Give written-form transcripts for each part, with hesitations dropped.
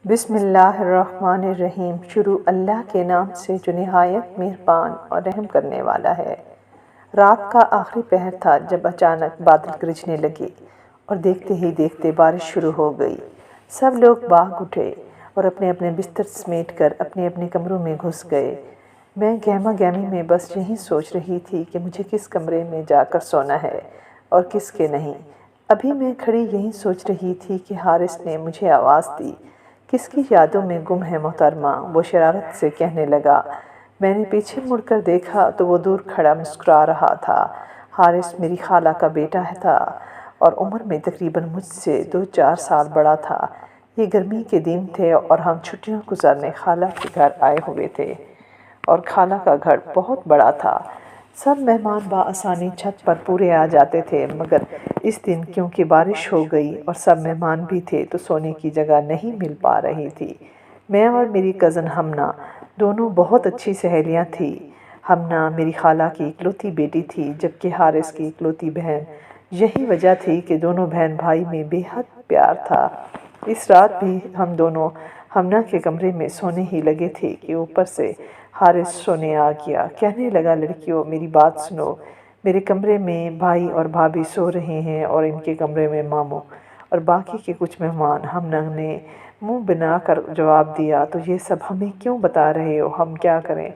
بسم اللہ الرحمن الرحیم۔ شروع اللہ کے نام سے جو نہایت مہربان اور رحم کرنے والا ہے۔ رات کا آخری پہر تھا جب اچانک بادل گرجنے لگے اور دیکھتے ہی دیکھتے بارش شروع ہو گئی۔ سب لوگ بھاگ اٹھے اور اپنے اپنے بستر سمیٹ کر اپنے اپنے کمروں میں گھس گئے۔ میں گہما گہمی میں بس یہی سوچ رہی تھی کہ مجھے کس کمرے میں جا کر سونا ہے اور کس کے نہیں۔ ابھی میں کھڑی یہی سوچ رہی تھی کہ حارث نے مجھے آواز دی۔ کس کی یادوں میں گم ہے محترمہ؟ وہ شرارت سے کہنے لگا۔ میں نے پیچھے مڑ کر دیکھا تو وہ دور کھڑا مسکرا رہا تھا۔ حارث میری خالہ کا بیٹا تھا اور عمر میں تقریباً مجھ سے 2-4 سال بڑا تھا۔ یہ گرمی کے دن تھے اور ہم چھٹیاں گزارنے خالہ کے گھر آئے ہوئے تھے اور خالہ کا گھر بہت بڑا تھا۔ سب مہمان بآسانی چھت پر پورے آ جاتے تھے، مگر اس دن کیونکہ بارش ہو گئی اور سب مہمان بھی تھے تو سونے کی جگہ نہیں مل پا رہی تھی۔ میں اور میری کزن ہمنا دونوں بہت اچھی سہیلیاں تھیں۔ ہمنا میری خالہ کی اکلوتی بیٹی تھی جبکہ حارث کی اکلوتی بہن۔ یہی وجہ تھی کہ دونوں بہن بھائی میں بے حد پیار تھا۔ اس رات بھی ہم دونوں ہمنا کے کمرے میں سونے ہی لگے تھے کہ اوپر سے حارث سونے آ گیا۔ کہنے لگا، لڑکیوں میری بات سنو، میرے کمرے میں بھائی اور بھابھی سو رہے ہیں اور ان کے کمرے میں ماموں اور باقی کے کچھ مہمان۔ ہمنا نے منہ بنا کر جواب دیا، تو یہ سب ہمیں کیوں بتا رہے ہو؟ ہم کیا کریں؟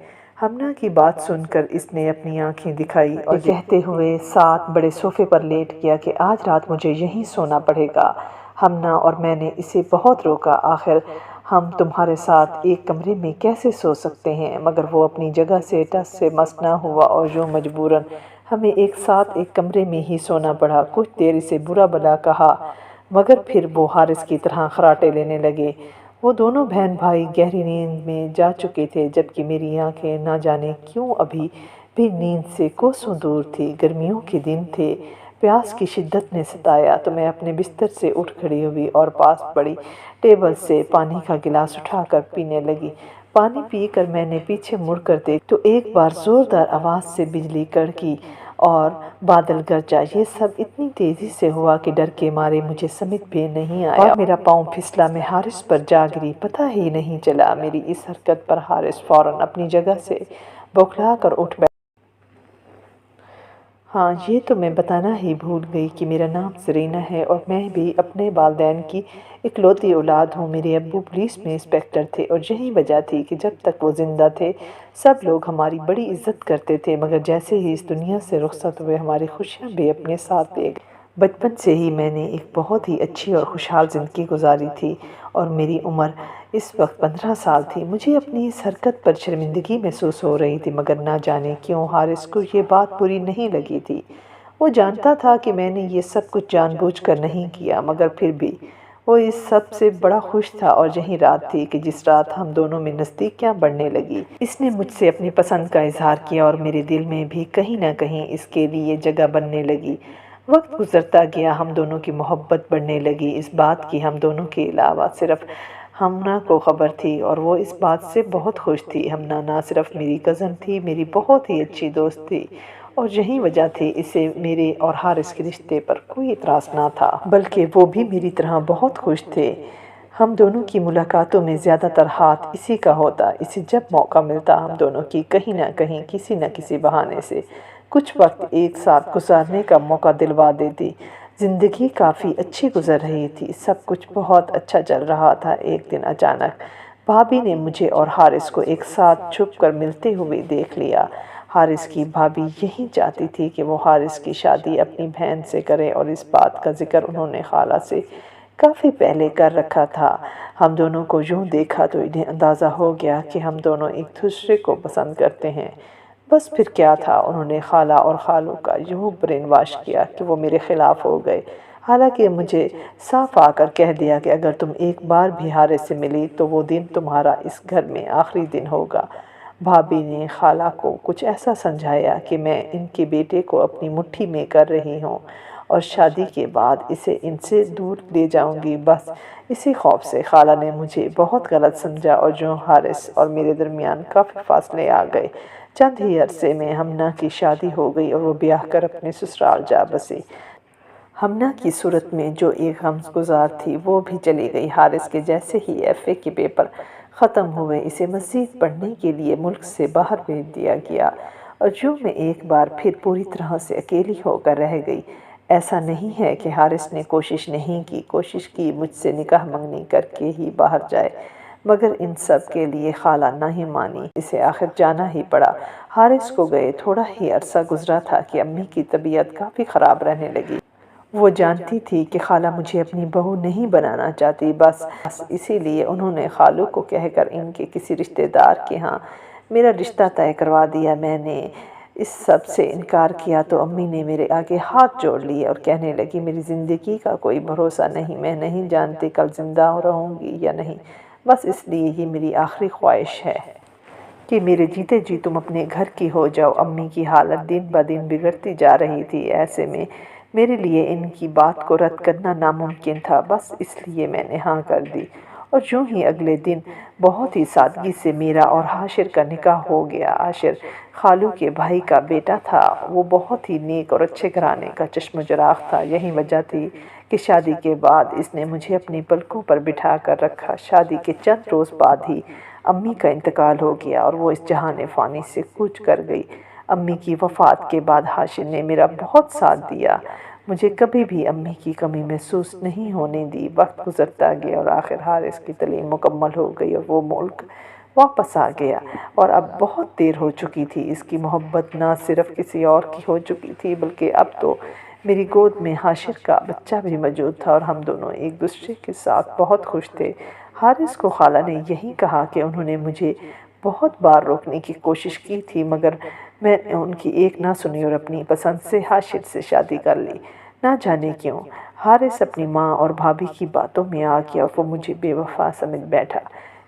ہمنا کی بات سن کر اس نے اپنی آنکھیں دکھائی اور کہتے ہوئے ساتھ بڑے صوفے پر لیٹ گیا کہ آج رات مجھے یہیں سونا پڑے گا۔ ہمنا اور میں نے اسے بہت روکا، آخر ہم تمہارے ساتھ ایک کمرے میں کیسے سو سکتے ہیں؟ مگر وہ اپنی جگہ سے ٹس سے مس نہ ہوا اور یوں مجبوراً ہمیں ایک ساتھ ایک کمرے میں ہی سونا پڑا۔ کچھ دیر اسے برا بھلا کہا مگر پھر وہ حارث کی طرح خراٹے لینے لگے۔ وہ دونوں بہن بھائی گہری نیند میں جا چکے تھے جبکہ میری آنکھیں نہ جانے کیوں ابھی بھی نیند سے کوسوں دور تھی۔ گرمیوں کے دن تھے، پیاس کی شدت نے ستایا تو میں اپنے بستر سے اٹھ کھڑی ہوئی اور پاس پڑی ٹیبل سے پانی کا گلاس اٹھا کر پینے لگی۔ پانی پی کر میں نے پیچھے مڑ کر دیکھا تو ایک بار زوردار آواز سے بجلی کڑکی اور بادل گرجا۔ یہ سب اتنی تیزی سے ہوا کہ ڈر کے مارے مجھے سمجھ بھی نہیں آیا اور میرا پاؤں پھسلا۔ میں حارث پر جا گری، پتہ ہی نہیں چلا۔ میری اس حرکت پر حارث فوراً اپنی جگہ سے بوکھلا کر اٹھ بیٹھا۔ ہاں، یہ تو میں بتانا ہی بھول گئی کہ میرا نام زرینہ ہے اور میں بھی اپنے والدین کی اکلوتی اولاد ہوں۔ میرے ابو پولیس میں انسپکٹر تھے اور یہی وجہ تھی کہ جب تک وہ زندہ تھے سب لوگ ہماری بڑی عزت کرتے تھے، مگر جیسے ہی اس دنیا سے رخصت ہوئے ہماری خوشیاں بھی اپنے ساتھ لے گئے۔ بچپن سے ہی میں نے ایک بہت ہی اچھی اور خوشحال زندگی گزاری تھی اور میری عمر اس وقت 15 سال تھی۔ مجھے اپنی اس حرکت پر شرمندگی محسوس ہو رہی تھی، مگر نہ جانے کیوں حارث کو یہ بات بری نہیں لگی تھی۔ وہ جانتا تھا کہ میں نے یہ سب کچھ جان بوجھ کر نہیں کیا، مگر پھر بھی وہ اس سب سے بڑا خوش تھا۔ اور یہی رات تھی کہ جس رات ہم دونوں میں نزدیکیاں بڑھنے لگی۔ اس نے مجھ سے اپنی پسند کا اظہار کیا اور میرے دل میں بھی کہیں نہ کہیں اس کے لیے جگہ بننے لگی۔ وقت گزرتا گیا، ہم دونوں کی محبت بڑھنے لگی۔ اس بات کی ہم دونوں کے علاوہ صرف ہمنا کو خبر تھی اور وہ اس بات سے بہت خوش تھی۔ ہمنا نہ صرف میری کزن تھی، میری بہت ہی اچھی دوست تھی اور یہی وجہ تھی اسے میرے اور حارث کے رشتے پر کوئی اعتراض نہ تھا، بلکہ وہ بھی میری طرح بہت خوش تھے۔ ہم دونوں کی ملاقاتوں میں زیادہ تر ہاتھ اسی کا ہوتا۔ اسے جب موقع ملتا ہم دونوں کی کہیں نہ کہیں کسی نہ کسی بہانے سے کچھ وقت ایک ساتھ گزارنے کا موقع دلوا دیتی۔ زندگی کافی اچھی گزر رہی تھی، سب کچھ بہت اچھا چل رہا تھا۔ ایک دن اچانک بھابھی نے مجھے اور حارث کو ایک ساتھ چھپ کر ملتے ہوئے دیکھ لیا۔ حارث کی بھابھی یہی چاہتی تھی کہ وہ حارث کی شادی اپنی بہن سے کرے اور اس بات کا ذکر انہوں نے خالہ سے کافی پہلے کر رکھا تھا۔ ہم دونوں کو یوں دیکھا تو انہیں اندازہ ہو گیا کہ ہم دونوں ایک دوسرے کو پسند کرتے ہیں۔ بس پھر کیا تھا، انہوں نے خالہ اور خالو کا یوں برین واش کیا کہ وہ میرے خلاف ہو گئے۔ حالانکہ مجھے صاف آ کر کہہ دیا کہ اگر تم ایک بار بھی حارث سے ملی تو وہ دن تمہارا اس گھر میں آخری دن ہوگا۔ بھابھی نے خالہ کو کچھ ایسا سمجھایا کہ میں ان کے بیٹے کو اپنی مٹھی میں کر رہی ہوں اور شادی کے بعد اسے ان سے دور لے جاؤں گی۔ بس اسی خوف سے خالہ نے مجھے بہت غلط سمجھا اور یوں حارث اور میرے درمیان کافی فاصلے آ گئے۔ چند ہی عرصے میں ہمنا کی شادی ہو گئی اور وہ بیاہ کر اپنے سسرال جا بسی۔ ہمنا کی صورت میں جو ایک غمگزار تھی وہ بھی چلی گئی۔ حارث کے جیسے ہی FA کے پیپر ختم ہوئے اسے مزید پڑھنے کے لیے ملک سے باہر بھیج دیا گیا اور جو میں ایک بار پھر پوری طرح سے اکیلی ہو کر رہ گئی۔ ایسا نہیں ہے کہ حارث نے کوشش نہیں کی، کوشش کی مجھ سے نکاح منگنی کر کے ہی باہر جائے، مگر ان سب کے لیے خالہ نہیں مانی، اسے آخر جانا ہی پڑا۔ حارث کو گئے تھوڑا ہی عرصہ گزرا تھا کہ امی کی طبیعت کافی خراب رہنے لگی۔ وہ جانتی تھی کہ خالہ مجھے اپنی بہو نہیں بنانا چاہتی، بس اسی لیے انہوں نے خالو کو کہہ کر ان کے کسی رشتہ دار کے ہاں میرا رشتہ طے کروا دیا۔ میں نے اس سب سے انکار کیا تو امی نے میرے آگے ہاتھ جوڑ لیے اور کہنے لگی میری زندگی کا کوئی بھروسہ نہیں، میں نہیں جانتی کل زندہ رہوں گی یا نہیں، بس اس لیے یہ میری آخری خواہش ہے کہ میرے جیتے جی تم اپنے گھر کی ہو جاؤ۔ امی کی حالت دن بدن بگڑتی جا رہی تھی، ایسے میں میرے لیے ان کی بات کو رد کرنا ناممکن تھا، بس اس لیے میں نے ہاں کر دی۔ اور یوں ہی اگلے دن بہت ہی سادگی سے میرا اور عاشر کا نکاح ہو گیا۔ عاشر خالو کے بھائی کا بیٹا تھا، وہ بہت ہی نیک اور اچھے گھرانے کا چشم و چراغ تھا، یہی وجہ تھی کہ شادی کے بعد اس نے مجھے اپنی پلکوں پر بٹھا کر رکھا۔ شادی کے چند روز بعد ہی امی کا انتقال ہو گیا اور وہ اس جہان فانی سے کوچ کر گئی۔ امی کی وفات کے بعد عاشر نے میرا بہت ساتھ دیا، مجھے کبھی بھی امی کی کمی محسوس نہیں ہونے دی۔ وقت گزرتا گیا اور آخر حارث کی تعلیم مکمل ہو گئی اور وہ ملک واپس آ گیا، اور اب بہت دیر ہو چکی تھی۔ اس کی محبت نہ صرف کسی اور کی ہو چکی تھی بلکہ اب تو میری گود میں عاشر کا بچہ بھی موجود تھا اور ہم دونوں ایک دوسرے کے ساتھ بہت خوش تھے۔ حارث کو خالہ نے یہی کہا کہ انہوں نے مجھے بہت بار روکنے کی کوشش کی تھی، مگر میں نے ان کی ایک نہ سنی اور اپنی پسند سے عاشر سے شادی کر لی۔ نہ جانے کیوں حارث اپنی ماں اور بھابھی کی باتوں میں آ گیا اور وہ مجھے بے وفا سمجھ بیٹھا۔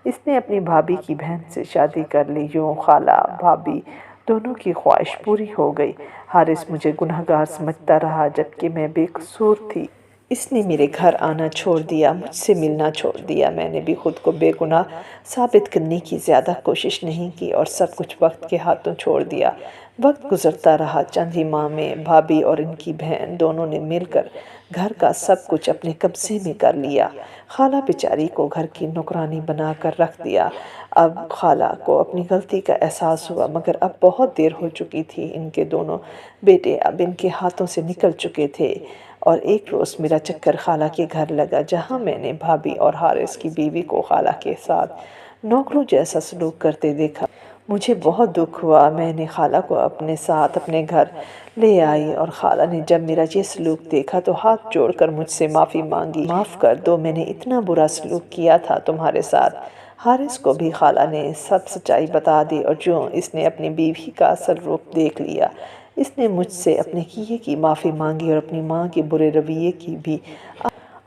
اس نے اپنی بھابھی کی بہن سے شادی کر لی، یوں خالہ بھابھی دونوں کی خواہش پوری ہو گئی۔ حارث مجھے گنہگار سمجھتا رہا جبکہ میں بے قصور تھی۔ اس نے میرے گھر آنا چھوڑ دیا، مجھ سے ملنا چھوڑ دیا۔ میں نے بھی خود کو بے گناہ ثابت کرنے کی زیادہ کوشش نہیں کی اور سب کچھ وقت کے ہاتھوں چھوڑ دیا۔ وقت گزرتا رہا، چند ہی ماہ میں بھابھی اور ان کی بہن دونوں نے مل کر گھر کا سب کچھ اپنے قبضے میں کر لیا۔ خالہ بیچاری کو گھر کی نوکرانی بنا کر رکھ دیا۔ اب خالہ کو اپنی غلطی کا احساس ہوا، مگر اب بہت دیر ہو چکی تھی۔ ان کے دونوں بیٹے اب ان کے ہاتھوں سے نکل چکے تھے اور ایک روز میرا چکر خالہ کے گھر لگا جہاں میں نے بھابھی اور حارث کی بیوی کو خالہ کے ساتھ نوکروں جیسا سلوک کرتے دیکھا۔ مجھے بہت دکھ ہوا۔ میں نے خالہ کو اپنے ساتھ اپنے گھر لے آئی اور خالہ نے جب میرا یہ سلوک دیکھا تو ہاتھ جوڑ کر مجھ سے معافی مانگی۔ معاف کر دو، میں نے اتنا برا سلوک کیا تھا تمہارے ساتھ۔ حارث کو بھی خالہ نے سب سچائی بتا دی اور جو اس نے اپنی بیوی کا اصل روپ دیکھ لیا۔ اس نے مجھ سے اپنے کیے کی معافی مانگی اور اپنی ماں کے برے رویے کی بھی۔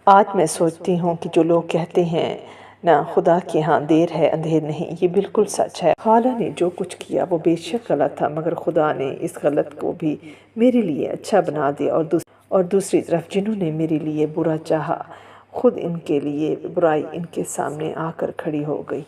آج میں سوچتی ہوں کہ جو لوگ کہتے ہیں نہ خدا کے ہاں دیر ہے اندھیر نہیں، یہ بالکل سچ ہے۔ خالہ نے جو کچھ کیا وہ بے شک غلط تھا، مگر خدا نے اس غلط کو بھی میرے لیے اچھا بنا دیا، اور دوسری طرف جنہوں نے میرے لیے برا چاہا، خود ان کے لیے برائی ان کے سامنے آ کر کھڑی ہو گئی۔